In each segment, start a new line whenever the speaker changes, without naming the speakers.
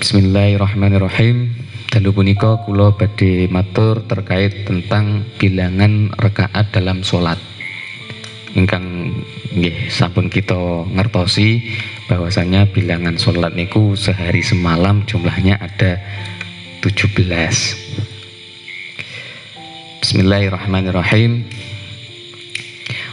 Bismillahirrahmanirrahim. Dalu punika kula badhe matur terkait tentang bilangan rakaat dalam sholat. Ingkang nggih sampun kita ngertosi bahwasanya bilangan sholat niku sehari semalam jumlahnya ada 17. Bismillahirrahmanirrahim.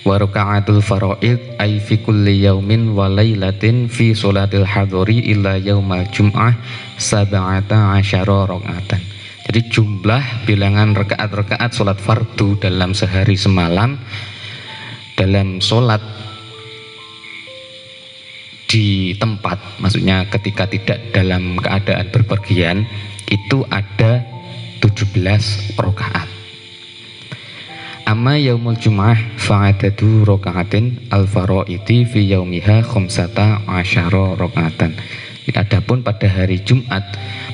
Wa raka'atul faraid ay fi kulli yaumin wa lailatin fi sholatil hadhari illa yaumal jum'ah sab'ata asyara raka'atan. Jadi jumlah bilangan rakaat-rakaat sholat fardu dalam sehari semalam dalam sholat di tempat, maksudnya ketika tidak dalam keadaan berpergian, itu ada 17 rakaat. Amma yaumul jum'ah fa'adadu raka'atin al-faraidi fi yaumiha khamsata asyara raka'atan. Adapun pada hari Jumat,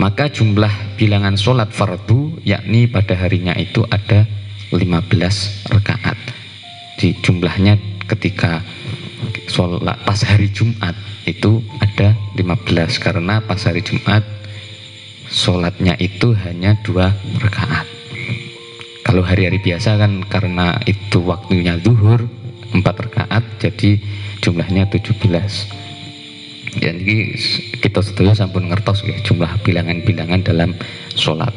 maka jumlah bilangan sholat fardu yakni pada harinya itu ada 15 rakaat. Di jumlahnya ketika sholat pas hari Jumat itu ada 15, karena pas hari Jumat sholatnya itu hanya 2 rakaat. Kalau hari-hari biasa kan karena itu waktunya zuhur 4 rakaat, jadi jumlahnya 17. Jadi kita sedaya sampun ngertos ya jumlah bilangan-bilangan dalam sholat.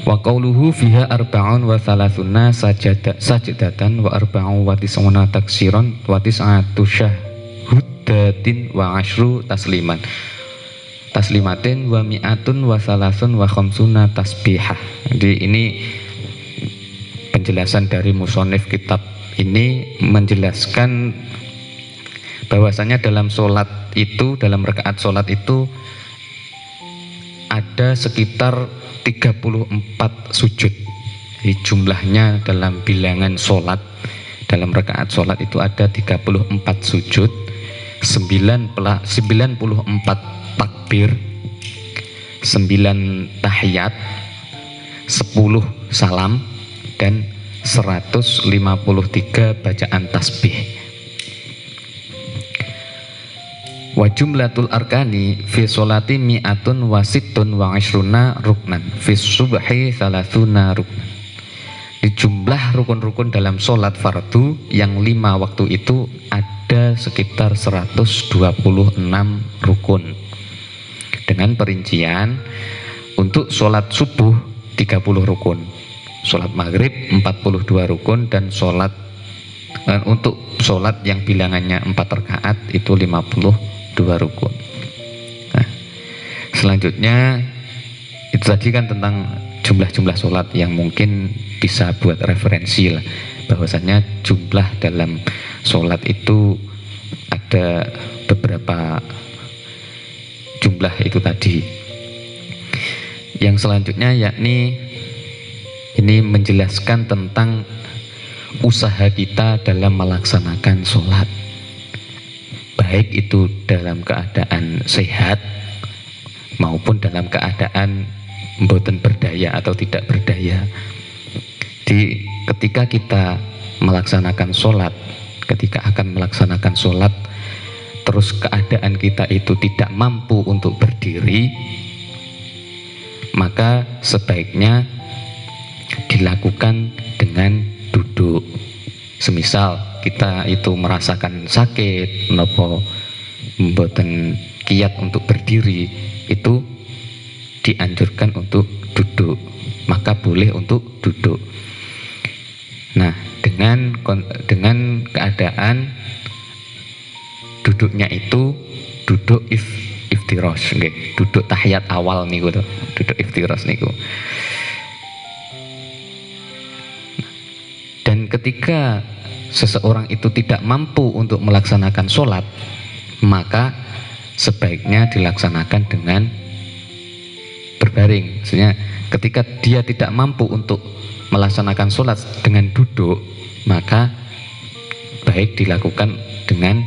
Wa qauluhu fiha arba'un wa thalathuna sajdatan wa arba'un wa tis'una taksiron wa tis'atu syahhudatin wa asyru tasliman. Taslimatin wa mi'atun wa salasun wa khamsuna tasbihah. Jadi ini penjelasan dari musonif kitab ini menjelaskan bahwasanya dalam sholat itu, dalam rakaat sholat itu ada sekitar 34 sujud. Jadi jumlahnya dalam bilangan sholat, dalam rakaat sholat itu ada 34 sujud, 94 takbir, 9 tahiyat, 10 salam, dan 153 bacaan tasbih. Wa jumlatul arkani fi sholati mi'atun wa sittun wa ashruna ruknan fi subhi thalathuna ruknan. Di jumlah rukun-rukun dalam sholat fardu yang 5 waktu itu ada sekitar 126 rukun. Dengan perincian untuk sholat subuh 30 rukun, sholat maghrib 42 rukun, dan untuk sholat yang bilangannya 4 rakaat itu 52 rukun. Nah, selanjutnya itu tadi kan tentang jumlah-jumlah sholat yang mungkin bisa buat referensi lah, bahwasanya jumlah dalam sholat itu ada beberapa jumlah itu tadi. Yang selanjutnya yakni ini menjelaskan tentang usaha kita dalam melaksanakan sholat, baik itu dalam keadaan sehat maupun dalam keadaan mboten berdaya atau tidak berdaya. Ketika kita melaksanakan sholat, ketika akan melaksanakan sholat terus keadaan kita itu tidak mampu untuk berdiri, maka sebaiknya dilakukan dengan duduk. Semisal kita itu merasakan sakit, nopo mboten kiat untuk berdiri, itu dianjurkan untuk duduk, maka boleh untuk duduk. Nah, dengan keadaan duduknya itu duduk iftiros, nggih, duduk tahiyat awal niku to, duduk iftiros niku. Dan ketika seseorang itu tidak mampu untuk melaksanakan sholat, maka sebaiknya dilaksanakan dengan berbaring. Maksudnya ketika dia tidak mampu untuk melaksanakan sholat dengan duduk, maka baik dilakukan dengan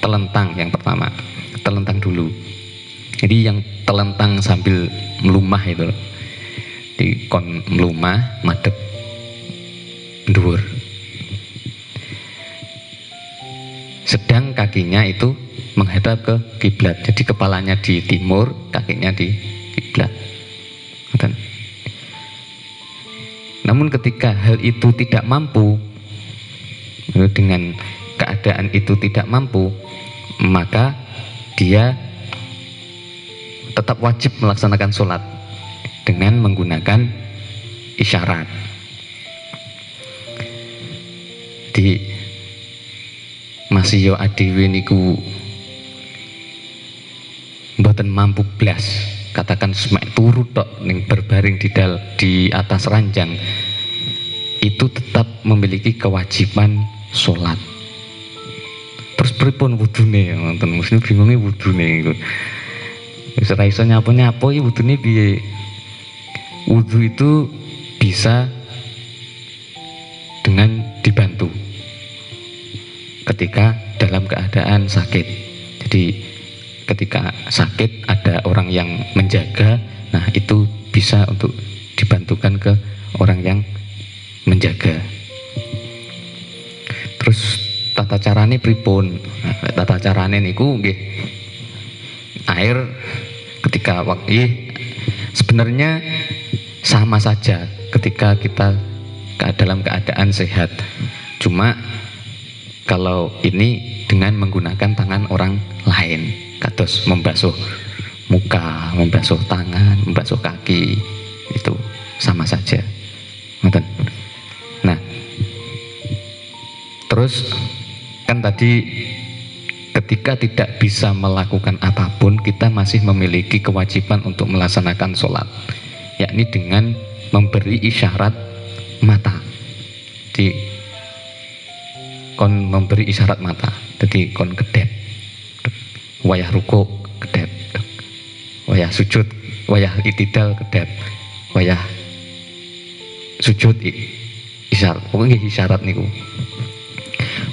telentang. Yang pertama, telentang dulu. Jadi yang telentang sambil melumah itu, di kon melumah madep dhuwur. Sedang kakinya itu menghadap ke kiblat. Jadi kepalanya di timur, kakinya di kiblat. Namun ketika hal itu tidak mampu, dengan keadaan itu tidak mampu, maka dia tetap wajib melaksanakan sholat dengan menggunakan isyarat. Di masih yo adewe niku mboten mampu blas, katakan semek turu tok ning berbaring di atas ranjang, itu tetap memiliki kewajiban sholat. Terus pripun wudune, wonten mesti bingunge wudune iku. Wis ora iso nyapo-nyapo iki wudune piye? Wudu itu bisa dengan dibantu ketika dalam keadaan sakit. Jadi ketika sakit ada orang yang menjaga, nah itu bisa untuk dibantukan ke orang yang menjaga. Terus tata carane pripun? Nah, tata carane niku nggih air ketika waktu sebenarnya sama saja ketika kita dalam keadaan sehat. Cuma kalau ini dengan menggunakan tangan orang lain, kados membasuh muka, membasuh tangan, membasuh kaki, itu sama saja. Nah, terus kan tadi ketika tidak bisa melakukan apapun, kita masih memiliki kewajiban untuk melaksanakan sholat, yakni dengan memberi isyarat mata. Kon memberi isyarat mata, jadi kon kedep, wayah ruku kedep, wayah sujud, wayah itidal kedep, wayah sujud isyarat. Pokoknya isyarat niku.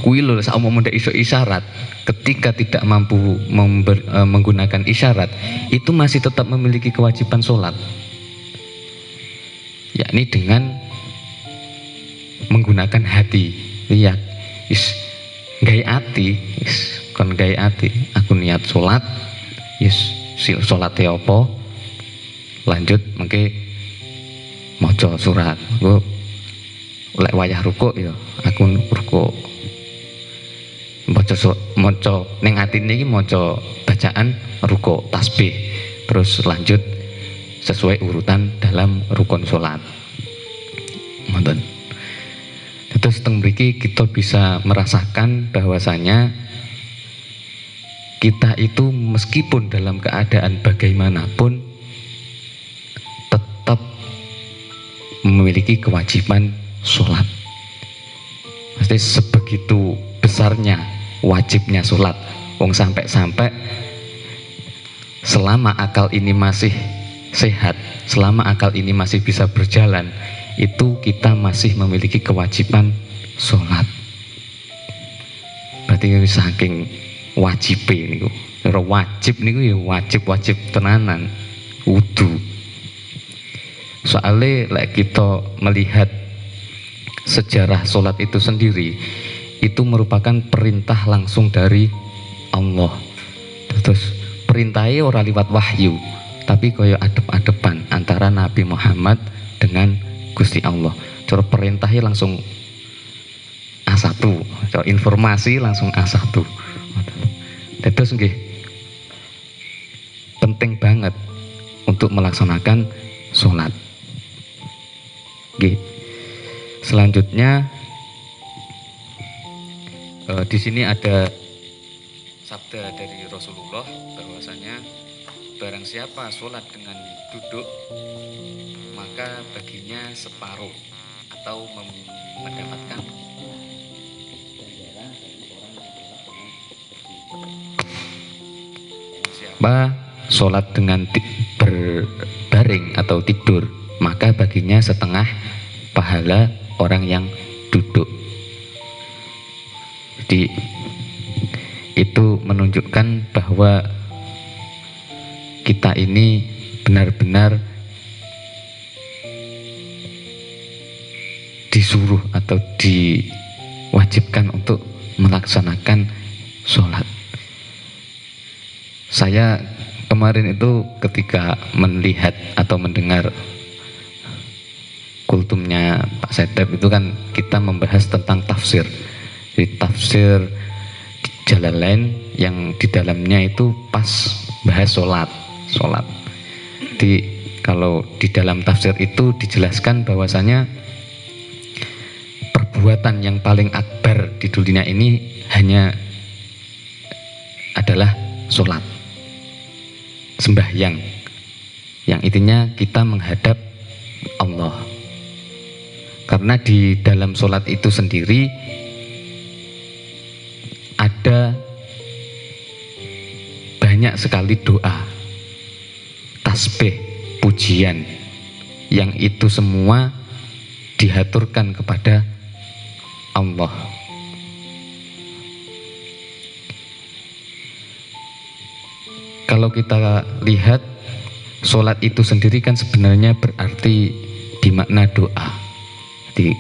Kuwi lho saumum ndak iso isyarat, ketika tidak mampu menggunakan isyarat, itu masih tetap memiliki kewajiban sholat, yakni dengan menggunakan hati. Lihat, gawe ati, kon gawe ati, aku niat sholat, sholatnya apa, lanjut mengke maca surat, aku lek wayah ruku ya aku ruku, maca ning atine iki maca bacaan ruku tasbih, terus lanjut sesuai urutan dalam rukun sholat. Ngoten. Terus teng mriki kita bisa merasakan bahwasanya kita itu meskipun dalam keadaan bagaimanapun tetap memiliki kewajiban sholat. Pasti sebegitu besarnya wajibnya sholat. Wong sampai-sampai selama akal ini masih sehat, selama akal ini masih bisa berjalan, itu kita masih memiliki kewajiban sholat. Berarti saking wajib niku. Wajib niku ya wajib tenanan, wudu. Soalnya lek kita melihat sejarah sholat itu sendiri, itu merupakan perintah langsung dari Allah. Terus perintahnya ora liwat wahyu, tapi koyo adep-adepan antara Nabi Muhammad dengan Gusti Allah. Cara perintahnya langsung A1, cara informasi langsung A1. Terus nggih penting banget untuk melaksanakan sholat. Nggih. Selanjutnya di sini ada sabda dari Rasulullah bahwasanya barang siapa sholat dengan duduk, maka baginya separuh atau mendapatkan ganjaran dari orang yang siapa sholat dengan berbaring atau tidur, maka baginya setengah pahala orang yang duduk. Jadi itu menunjukkan bahwa kita ini benar-benar disuruh atau diwajibkan untuk melaksanakan sholat. Saya kemarin itu ketika melihat atau mendengar kultumnya Pak Sedep itu kan kita membahas tentang tafsir. Jadi tafsir Jalalain yang di dalamnya itu pas bahas sholat. Kalau di dalam tafsir itu dijelaskan bahwasanya perbuatan yang paling akbar di dunia ini hanya adalah sholat, sembahyang, yang intinya kita menghadap Allah. Karena di dalam sholat itu sendiri ada banyak sekali doa, tasbih, pujian, yang itu semua dihaturkan kepada Allah. Kalau kita lihat sholat itu sendiri kan sebenarnya berarti dimakna doa. Jadi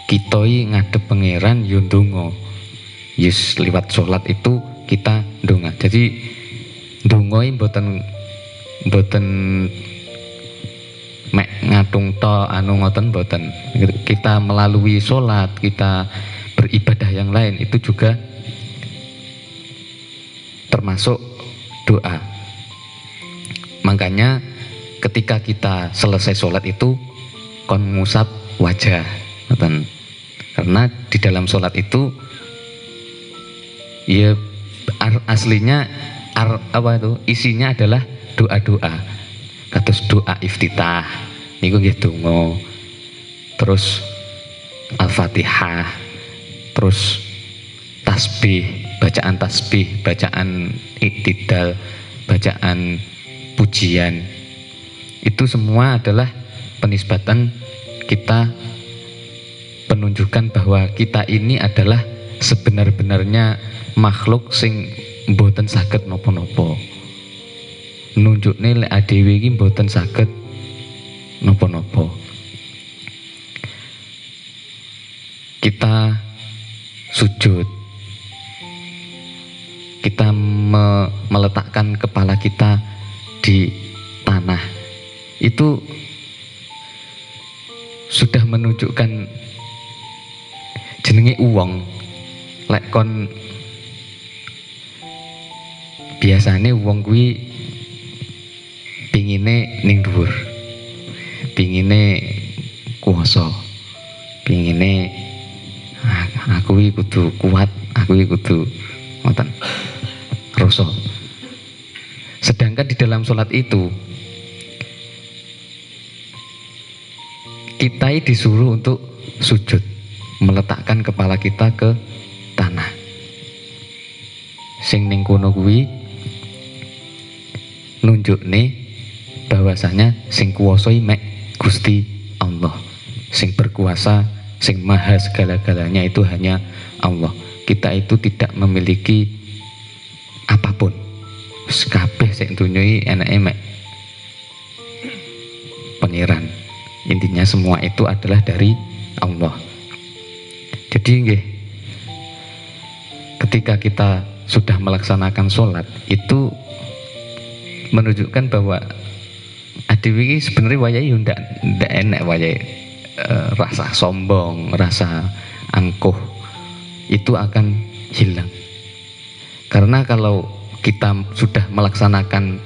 kitoi ngadep pangeran yo ndonga. Yes, lewat sholat itu kita ndonga. Jadi ndongoi mboten mek ngatung to anu ngoten mboten. Kita melalui sholat, kita beribadah yang lain itu juga termasuk doa. Makanya ketika kita selesai sholat itu kon ngusap wajah, karena di dalam sholat itu ya aslinya apa itu isinya adalah doa-doa. Kados doa iftitah niku nggih donga, terus Al-Fatihah, terus tasbih, bacaan iktidal, bacaan pujian. Itu semua adalah penisbatan kita, penunjukan bahwa kita ini adalah sebenar-benarnya makhluk sing mboten saged napa-napa. Nunjukne lek adewe iki mboten saged napa-napa. Kita sujud, kita meletakkan kepala kita di tanah, itu sudah menunjukkan jenenge uwong. Lek kon biasane wong kuwi pingine ning dhuwur, pingine kuwasa, pingine aku iki kudu kuat, aku iki kudu ngoten rasa. Sedangkan di dalam sholat itu kita disuruh untuk sujud, meletakkan kepala kita ke tanah. Sing ning kono kuwi nunjukne bahwasanya sing kuwasa mek Gusti Allah. Sing berkuasa, sing maha segala-galanya itu hanya Allah. Kita itu tidak memiliki apapun. Kabeh sing donya iki enake mek pangeran. Intinya semua itu adalah dari Allah. Jadi nggih, ketika kita sudah melaksanakan sholat itu menunjukkan bahwa adewe iki sebenarnya wayahe ndak enak wayahe, rasa sombong, rasa angkuh itu akan hilang. Karena kalau kita sudah melaksanakan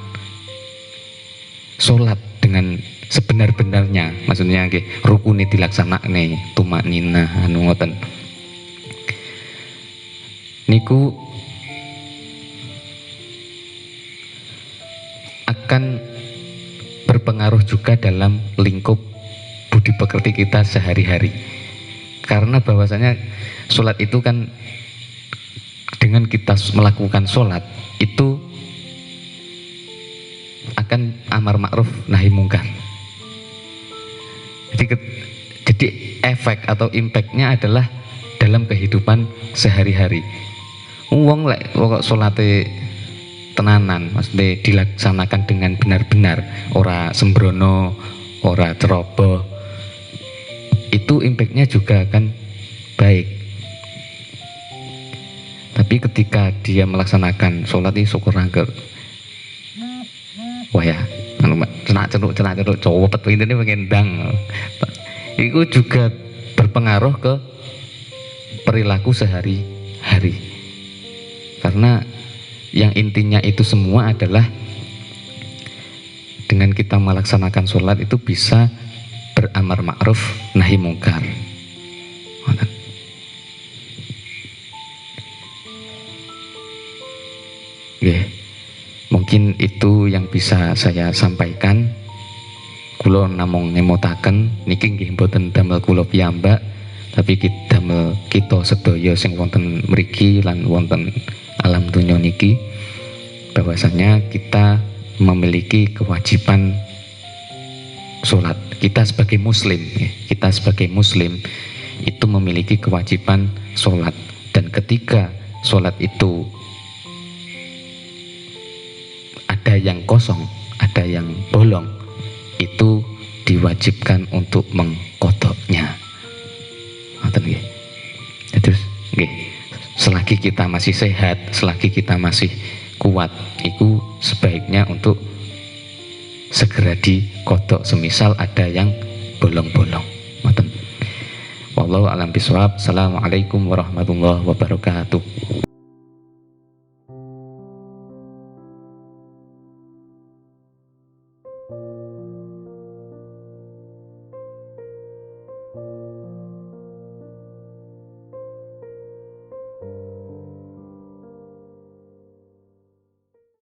sholat dengan sebenar-benarnya, maksudnya nggih rukune dilaksanakne, tumak nina anu ngoten, niku akan berpengaruh juga dalam lingkup budi pekerti kita sehari-hari. Karena bahwasanya sholat itu kan, dengan kita melakukan sholat itu akan amar ma'ruf nahi mungkar. Jadi efek atau impactnya adalah dalam kehidupan sehari-hari. Wong lek kok salate tenanan, maksudnya dilaksanakan dengan benar-benar, ora sembrono, ora ceroboh, itu impactnya juga akan baik. Tapi ketika dia melaksanakan sholat ini syukur angker, wah ya cenak-cenuk cowok petu ini mengendang. Itu juga berpengaruh ke perilaku sehari-hari. Karena yang intinya itu semua adalah dengan kita melaksanakan sholat itu bisa beramar ma'ruf nahi mungkar. Mungkin itu yang bisa saya sampaikan. Kula namung ngemotaken niki nggih mboten damel kula piyambak, tapi damel kita sedaya sing wonten mriki lan wonten alam dunya niki, bahwasanya kita memiliki kewajiban sholat. Kita sebagai muslim itu memiliki kewajiban sholat, dan ketika sholat itu ada yang kosong, ada yang bolong, itu diwajibkan untuk mengkodoknya. Terus, selagi kita masih sehat, selagi kita masih kuat, itu sebaiknya untuk segera dikodok semisal ada yang bolong-bolong. Wallahu a'lam bishawab. Assalamualaikum warahmatullahi wabarakatuh.